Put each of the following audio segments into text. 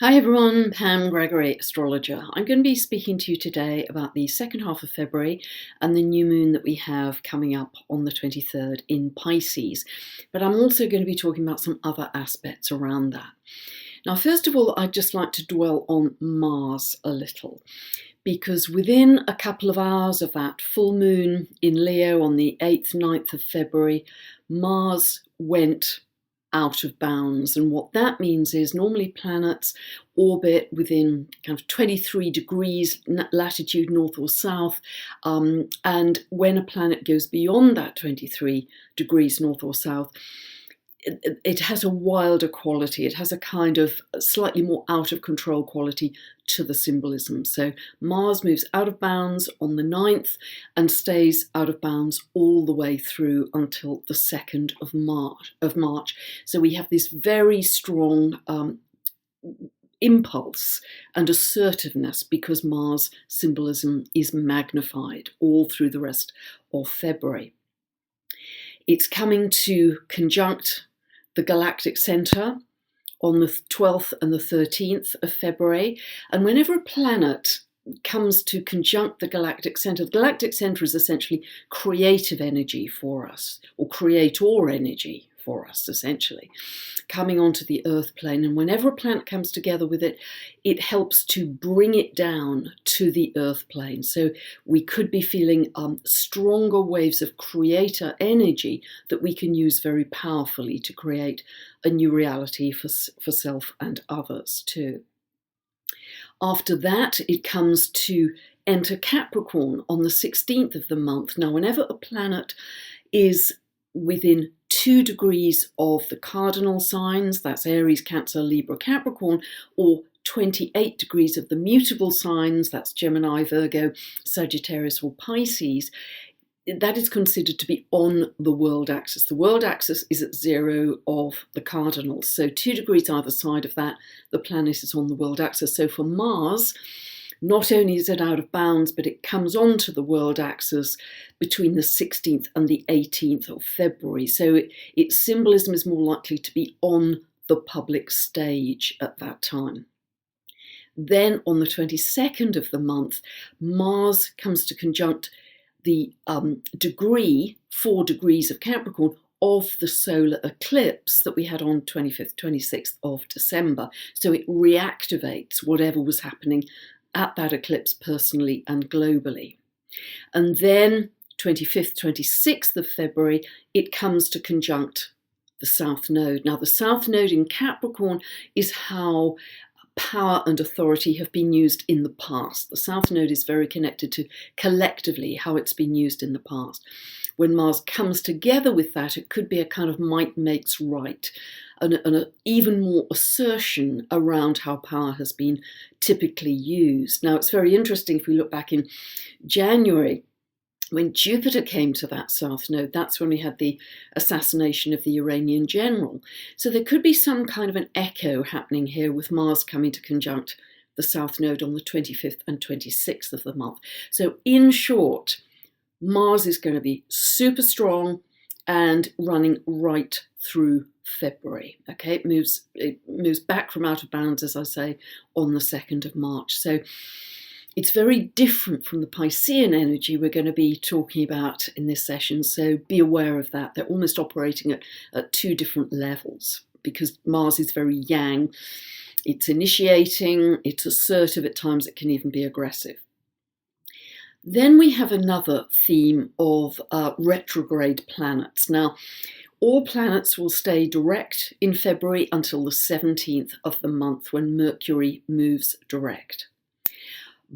Hi everyone, Pam Gregory, astrologer. I'm going to be speaking to you today about the second half of February and the new moon that we have coming up on the 23rd in Pisces. But I'm also going to be talking about some other aspects around that. Now, first of all, I'd just like to dwell on Mars a little, because within a couple of hours of that full moon in Leo on the 8th, 9th of February, Mars went out of bounds. And what that means is normally planets orbit within kind of 23 degrees latitude north or south. And when a planet goes beyond that 23 degrees north or south, it has a wilder quality. It has a kind of slightly more out of control quality to the symbolism. So Mars moves out of bounds on the 9th and stays out of bounds all the way through until the 2nd of March. So we have this very strong impulse and assertiveness because Mars symbolism is magnified all through the rest of February. It's coming to conjunct the galactic center on the 12th and the 13th of February. And whenever a planet comes to conjunct the galactic center is essentially creative energy for us, or creator energy for us, essentially, coming onto the Earth plane. And whenever a planet comes together with it, it helps to bring it down to the Earth plane. So we could be feeling stronger waves of creator energy that we can use very powerfully to create a new reality for self and others too. After that, it comes to enter Capricorn on the 16th of the month. Now, whenever a planet is within 2 degrees of the cardinal signs, that's Aries, Cancer, Libra, Capricorn, or 28 degrees of the mutable signs, that's Gemini, Virgo, Sagittarius, or Pisces, that is considered to be on the world axis. The world axis is at 0 of the cardinals. So 2 degrees either side of that, the planet is on the world axis. So for Mars, not only is it out of bounds, but it comes onto the world axis between the 16th and the 18th of February. So its symbolism is more likely to be on the public stage at that time. Then on the 22nd of the month, Mars comes to conjunct the 4 degrees of Capricorn of the solar eclipse that we had on 25th, 26th of December. So it reactivates whatever was happening at that eclipse personally and globally. And then 25th, 26th of February, it comes to conjunct the South Node. Now, the South Node in Capricorn is how power and authority have been used in the past. The South Node is very connected to collectively how it's been used in the past. When Mars comes together with that, it could be a kind of might makes right, an even more assertion around how power has been typically used. Now, it's very interesting if we look back in January, when Jupiter came to that South Node, that's when we had the assassination of the Iranian general. So there could be some kind of an echo happening here with Mars coming to conjunct the South Node on the 25th and 26th of the month. So in short, Mars is going to be super strong and running right through February. Okay, it moves back from out of bounds, as I say, on the 2nd of March. So it's very different from the Piscean energy we're going to be talking about in this session. So be aware of that. They're almost operating at 2 different levels because Mars is very yang. It's initiating, it's assertive, at times it can even be aggressive. Then we have another theme of retrograde planets. Now, all planets will stay direct in February until the 17th of the month when Mercury moves direct.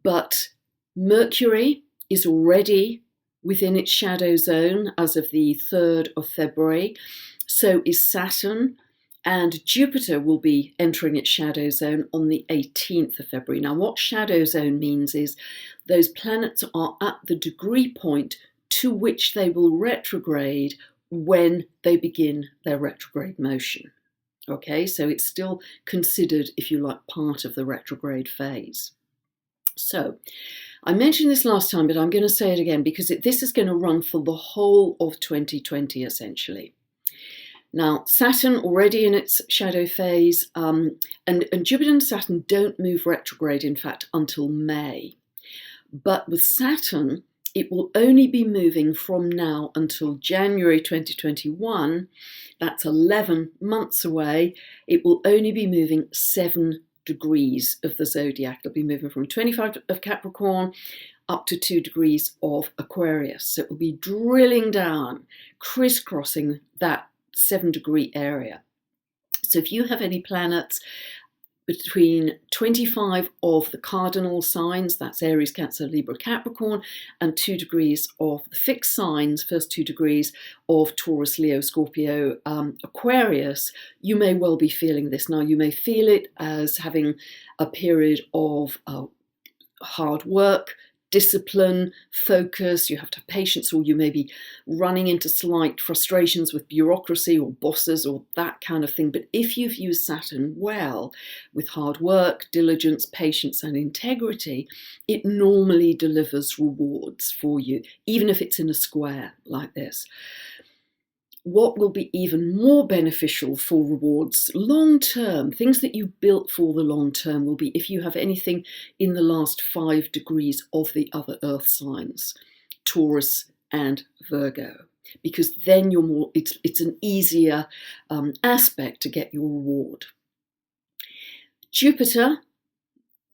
But Mercury is already within its shadow zone as of the 3rd of February. So is Saturn, and Jupiter will be entering its shadow zone on the 18th of February. Now, what shadow zone means is those planets are at the degree point to which they will retrograde when they begin their retrograde motion. Okay, so it's still considered, if you like, part of the retrograde phase. So I mentioned this last time, but I'm going to say it again because this is going to run for the whole of 2020, essentially. Now, Saturn already in its shadow phase, and Jupiter and Saturn don't move retrograde, in fact, until May. But with Saturn, it will only be moving from now until January 2021. That's 11 months away. It will only be moving 7 degrees of the zodiac. It'll be moving from 25 of Capricorn up to 2 degrees of Aquarius. So it will be drilling down, crisscrossing that 7-degree area. So if you have any planets between 25 of the cardinal signs, that's Aries, Cancer, Libra, Capricorn, and 2 degrees of the fixed signs, first 2 degrees of Taurus, Leo, Scorpio, Aquarius, you may well be feeling this. Now, you may feel it as having a period of hard work, discipline, focus, you have to have patience, or you may be running into slight frustrations with bureaucracy or bosses or that kind of thing. But if you've used Saturn well, with hard work, diligence, patience, and integrity, it normally delivers rewards for you, even if it's in a square like this. What will be even more beneficial for rewards long term, things that you built for the long term, will be if you have anything in the last 5 degrees of the other earth signs, Taurus and Virgo, because then you're more, it's an easier aspect to get your reward. Jupiter,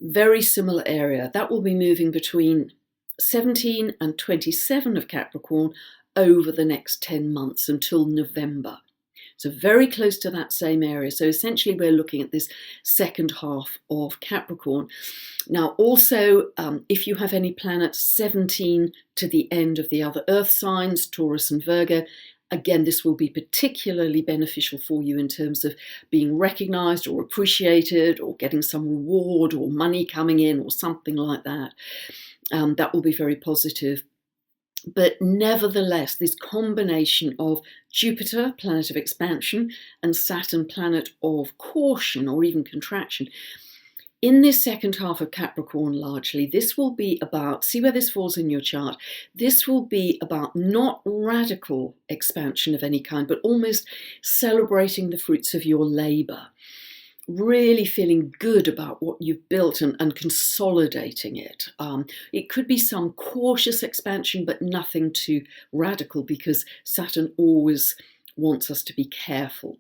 very similar area. That will be moving between 17 and 27 of Capricorn over the next 10 months until November. So very close to that same area. So essentially we're looking at this second half of Capricorn. Now also, if you have any planets 17 to the end of the other earth signs, Taurus and Virgo, again, this will be particularly beneficial for you in terms of being recognized or appreciated or getting some reward or money coming in or something like that. That will be very positive. But nevertheless, this combination of Jupiter, planet of expansion, and Saturn, planet of caution or even contraction, in this second half of Capricorn largely, this will be about, see where this falls in your chart, this will be about not radical expansion of any kind, but almost celebrating the fruits of your labour. Really feeling good about what you've built and consolidating it. It could be some cautious expansion, but nothing too radical, because Saturn always wants us to be careful.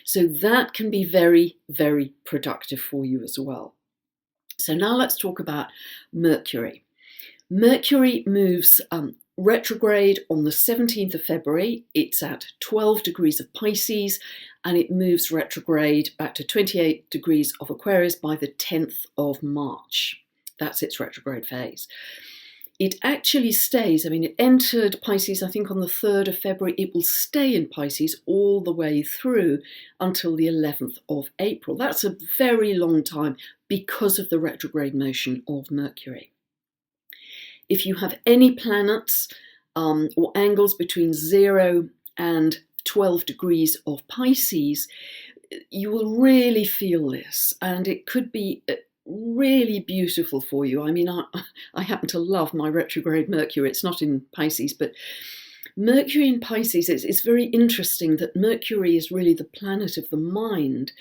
So that can be very, very productive for you as well. So now let's talk about Mercury. Mercury moves retrograde on the 17th of February. It's at 12 degrees of Pisces, and it moves retrograde back to 28 degrees of Aquarius by the 10th of March. That's its retrograde phase. It actually stays, I mean, it entered Pisces, I think, on the 3rd of February. It will stay in Pisces all the way through until the 11th of April. That's a very long time because of the retrograde motion of Mercury. If you have any planets or angles between 0 and 12 degrees of Pisces, you will really feel this, and it could be really beautiful for you. I mean, I happen to love my retrograde Mercury. It's not in Pisces, but Mercury in Pisces, it's very interesting that Mercury is really the planet of the mind.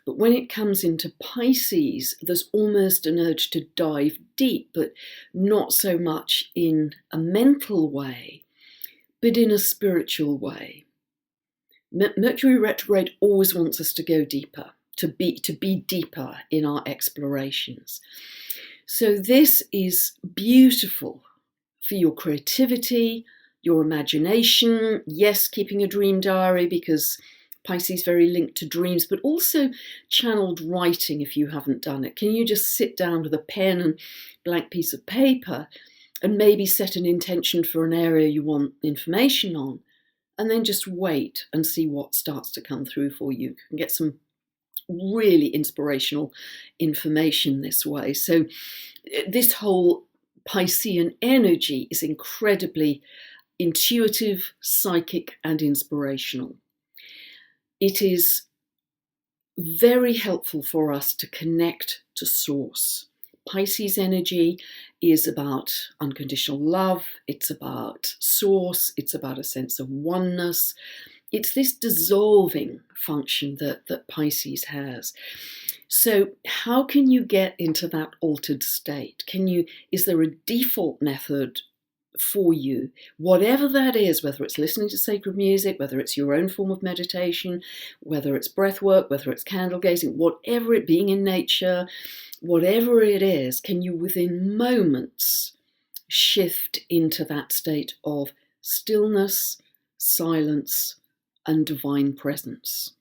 But when it comes into Pisces, there's almost an urge to dive deep, but not so much in a mental way, but in a spiritual way. Mercury retrograde always wants us to go deeper, to be deeper in our explorations. So this is beautiful for your creativity, your imagination. Yes, keeping a dream diary, because Pisces is very linked to dreams, but also channeled writing if you haven't done it. Can you just sit down with a pen and blank piece of paper and maybe set an intention for an area you want information on, and then just wait and see what starts to come through for you. You can get some really inspirational information this way. So this whole Piscean energy is incredibly intuitive, psychic, and inspirational. It is very helpful for us to connect to source. Pisces energy is about unconditional love, it's about source, it's about a sense of oneness, it's this dissolving function that Pisces has. So how can you get into that altered state? Is there a default method for you, whatever that is, whether it's listening to sacred music, whether it's your own form of meditation, whether it's breath work, whether it's candle gazing, whatever it being in nature, whatever it is, can you within moments shift into that state of stillness, silence, and divine presence?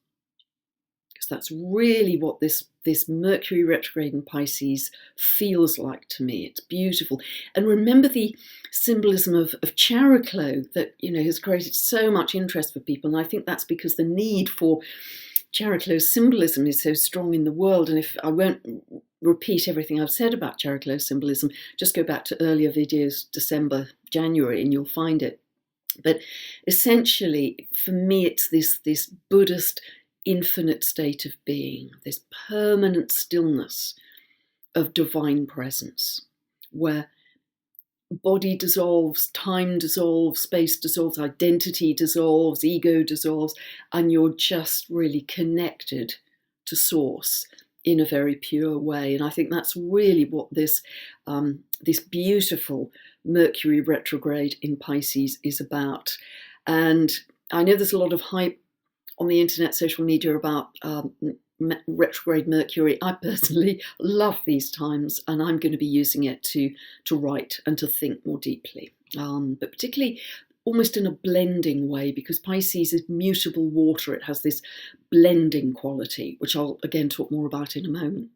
Because that's really what this Mercury retrograde in Pisces feels like to me. It's beautiful. And remember the symbolism of Chariklo that, has created so much interest for people. And I think that's because the need for Chariklo's symbolism is so strong in the world. And if I won't repeat everything I've said about Chariklo's symbolism, just go back to earlier videos, December, January, and you'll find it. But essentially, for me, it's this Buddhist infinite state of being, this permanent stillness of divine presence, where body dissolves, time dissolves, space dissolves, identity dissolves, ego dissolves, and you're just really connected to Source in a very pure way. And I think that's really what this beautiful Mercury retrograde in Pisces is about. And I know there's a lot of hype on the internet, social media about retrograde Mercury. I personally love these times, and I'm going to be using it to write and to think more deeply, but particularly almost in a blending way, because Pisces is mutable water. It has this blending quality, which I'll again talk more about in a moment.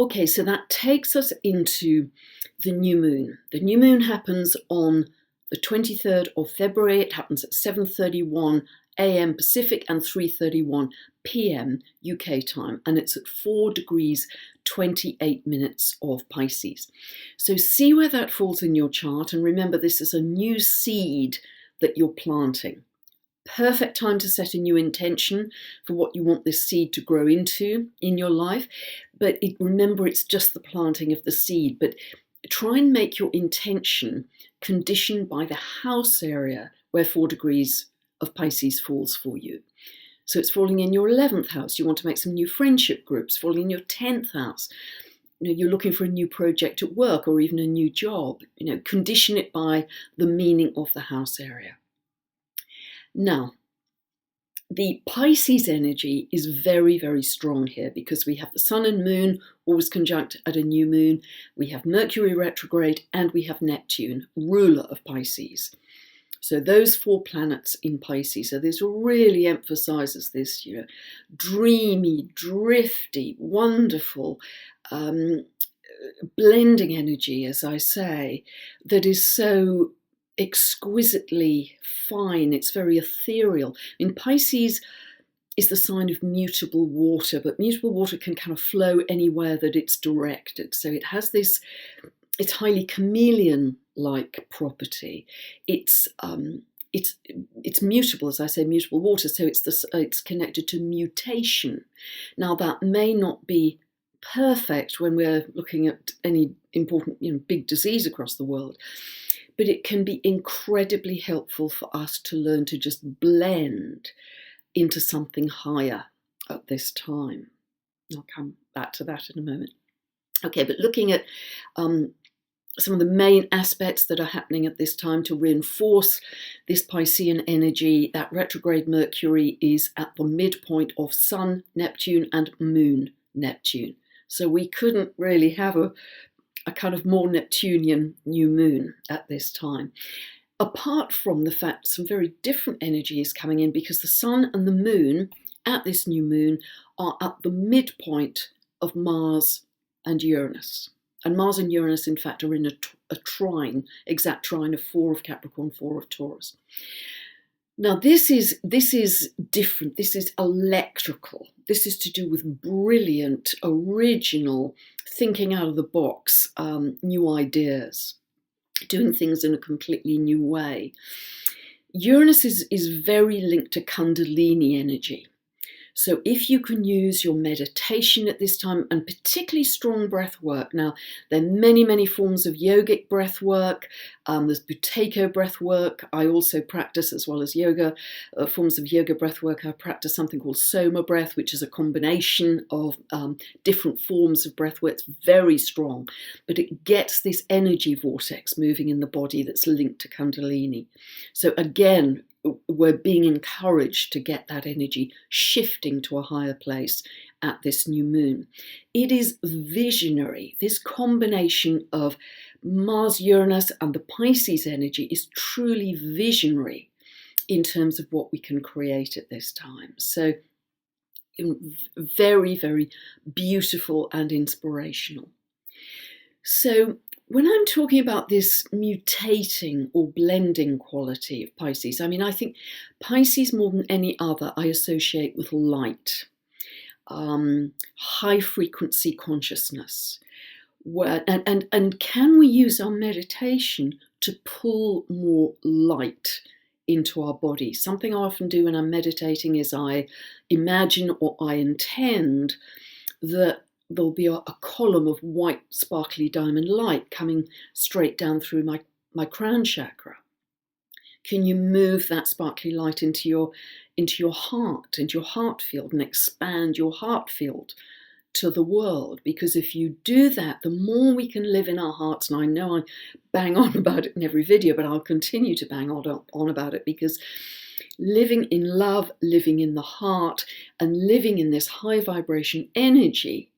Okay, so that takes us into the new moon. The new moon happens on the 23rd of February. It happens at 7:31 a.m. Pacific and 3:31 p.m. UK time, and it's at 4 degrees 28 minutes of Pisces. So see where that falls in your chart, and remember this is a new seed that you're planting. Perfect time to set a new intention for what you want this seed to grow into in your life, but remember it's just the planting of the seed, but try and make your intention conditioned by the house area where 4 degrees of Pisces falls for you. So it's falling in your 11th house. You want to make some new friendship groups. Falling in your 10th house. You're looking for a new project at work or even a new job. Condition it by the meaning of the house area. Now, the Pisces energy is very, very strong here because we have the sun and moon always conjunct at a new moon. We have Mercury retrograde and we have Neptune, ruler of Pisces. So those 4 planets in Pisces. So this really emphasizes this, dreamy, drifty, wonderful, blending energy, as I say, that is so exquisitely fine. It's very ethereal. Pisces is the sign of mutable water, but mutable water can kind of flow anywhere that it's directed. So it has this, it's highly chameleon-like property. It's mutable, as I say, mutable water. So it's connected to mutation. Now that may not be perfect when we're looking at any important, big disease across the world, but it can be incredibly helpful for us to learn to just blend into something higher at this time. I'll come back to that in a moment. Okay, but looking at some of the main aspects that are happening at this time to reinforce this Piscean energy, that retrograde Mercury is at the midpoint of Sun, Neptune, and Moon, Neptune. So we couldn't really have a kind of more Neptunian new moon at this time. Apart from the fact some very different energy is coming in because the sun and the moon at this new moon are at the midpoint of Mars and Uranus. And Mars and Uranus, in fact, are in a trine, exact trine of 4 of Capricorn, 4 of Taurus. Now, this is different. This is electrical. This is to do with brilliant, original, thinking out of the box, new ideas, doing things in a completely new way. Uranus is very linked to Kundalini energy. So if you can use your meditation at this time, and particularly strong breath work. Now, there are many, many forms of yogic breath work. There's Buteyko breath work. I also practice, as well as yoga, forms of yoga breath work. I practice something called Soma breath, which is a combination of different forms of breath work. It's very strong, but it gets this energy vortex moving in the body that's linked to Kundalini. So again, we're being encouraged to get that energy shifting to a higher place at this new moon. It is visionary. This combination of Mars, Uranus, and the Pisces energy is truly visionary in terms of what we can create at this time. So very, very beautiful and inspirational. So when I'm talking about this mutating or blending quality of Pisces, I mean, I think Pisces more than any other I associate with light, high frequency consciousness. And can we use our meditation to pull more light into our body? Something I often do when I'm meditating is I imagine or I intend that there'll be a column of white sparkly diamond light coming straight down through my crown chakra. Can you move that sparkly light into your heart, into your heart field, and expand your heart field to the world? Because if you do that, the more we can live in our hearts, and I know I bang on about it in every video, but I'll continue to bang on about it, because living in love, living in the heart, and living in this high vibration energy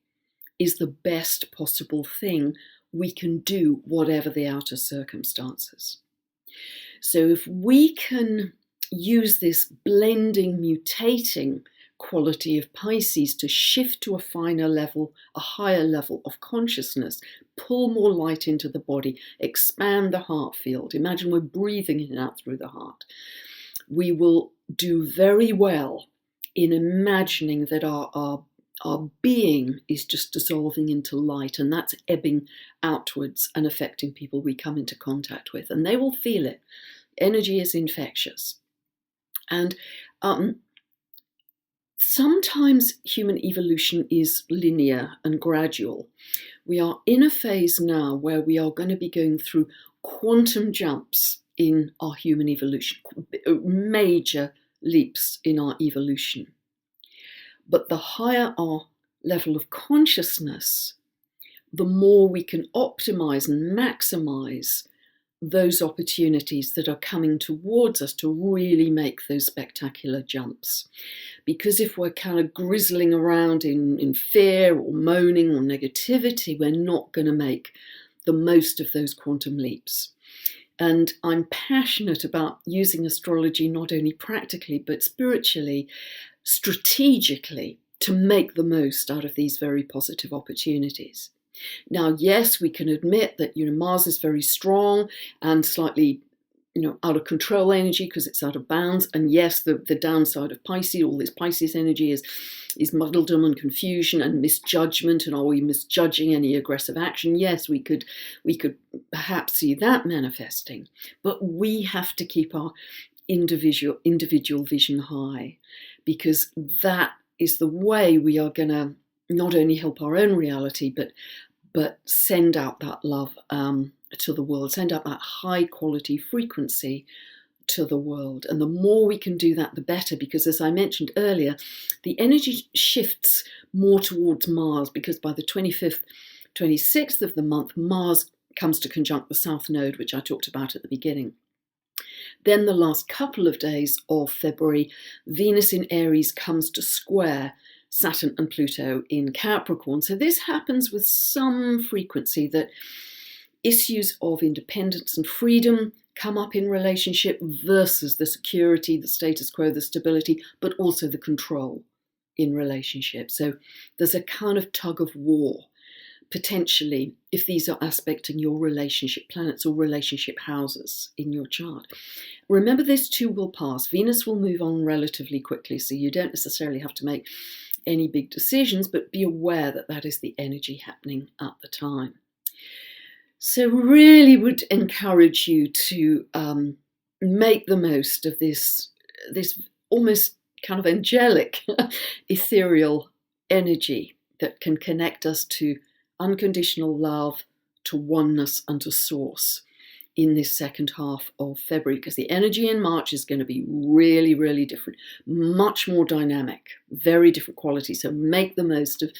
is the best possible thing we can do, whatever the outer circumstances. So if we can use this blending, mutating quality of Pisces to shift to a finer level, a higher level of consciousness, pull more light into the body, expand the heart field. Imagine we're breathing in and out through the heart. We will do very well in imagining that our being is just dissolving into light, and that's ebbing outwards and affecting people we come into contact with, and they will feel it. Energy is infectious. And sometimes human evolution is linear and gradual. We are in a phase now where we are going to be going through quantum jumps in our human evolution, major leaps in our evolution. But the higher our level of consciousness, the more we can optimize and maximize those opportunities that are coming towards us to really make those spectacular jumps. Because if we're kind of grizzling around in fear or moaning or negativity, we're not going to make the most of those quantum leaps. And I'm passionate about using astrology not only practically but spiritually, strategically, to make the most out of these very positive opportunities. Now, yes, we can admit that Mars is very strong and slightly out of control energy because it's out of bounds. And yes, the downside of Pisces, all this Pisces energy is muddledom and confusion and misjudgment. And are we misjudging any aggressive action? Yes, we could perhaps see that manifesting. But we have to keep our individual vision high, because that is the way we are going to not only help our own reality, but send out that love to the world, send out that high quality frequency to the world. And the more we can do that, the better, because as I mentioned earlier, the energy shifts more towards Mars, because by the 25th, 26th of the month, Mars comes to conjunct the South Node, which I talked about at the beginning. Then the last couple of days of February, Venus in Aries comes to square Saturn and Pluto in Capricorn. So this happens with some frequency, that issues of independence and freedom come up in relationship versus the security, the status quo, the stability, but also the control in relationship. So there's a kind of tug of war, potentially, if these are aspecting your relationship planets or relationship houses in your chart. Remember, this too will pass. Venus will move on relatively quickly, so you don't necessarily have to make any big decisions, but be aware that that is the energy happening at the time. So really would encourage you to make the most of this almost kind of angelic, ethereal energy that can connect us to unconditional love, to oneness, and to source in this second half of February, because the energy in March is going to be really, really different, much more dynamic, very different quality. So make the most of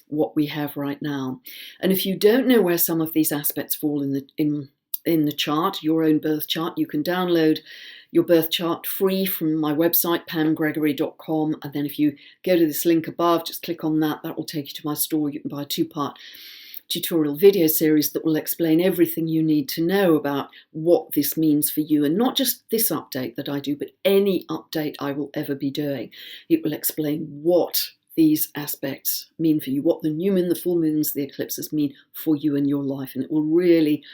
what we have right now. And if you don't know where some of these aspects fall in the chart, your own birth chart, you can download your birth chart free from my website, pamgregory.com. And then if you go to this link above, just click on that. That will take you to my store. You can buy a 2-part tutorial video series that will explain everything you need to know about what this means for you. And not just this update that I do, but any update I will ever be doing. It will explain what these aspects mean for you, what the new moon, the full moons, the eclipses mean for you in your life. And it will really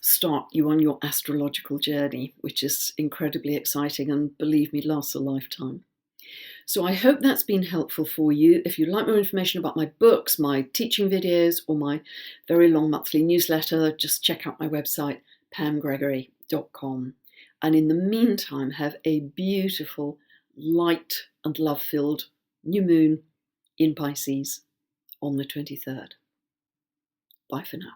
start you on your astrological journey, which is incredibly exciting and, believe me, lasts a lifetime. So I hope that's been helpful for you. If you'd like more information about my books, my teaching videos, or my very long monthly newsletter, just check out my website, pamgregory.com. And in the meantime, have a beautiful, light and love-filled new moon in Pisces on the 23rd. Bye for now.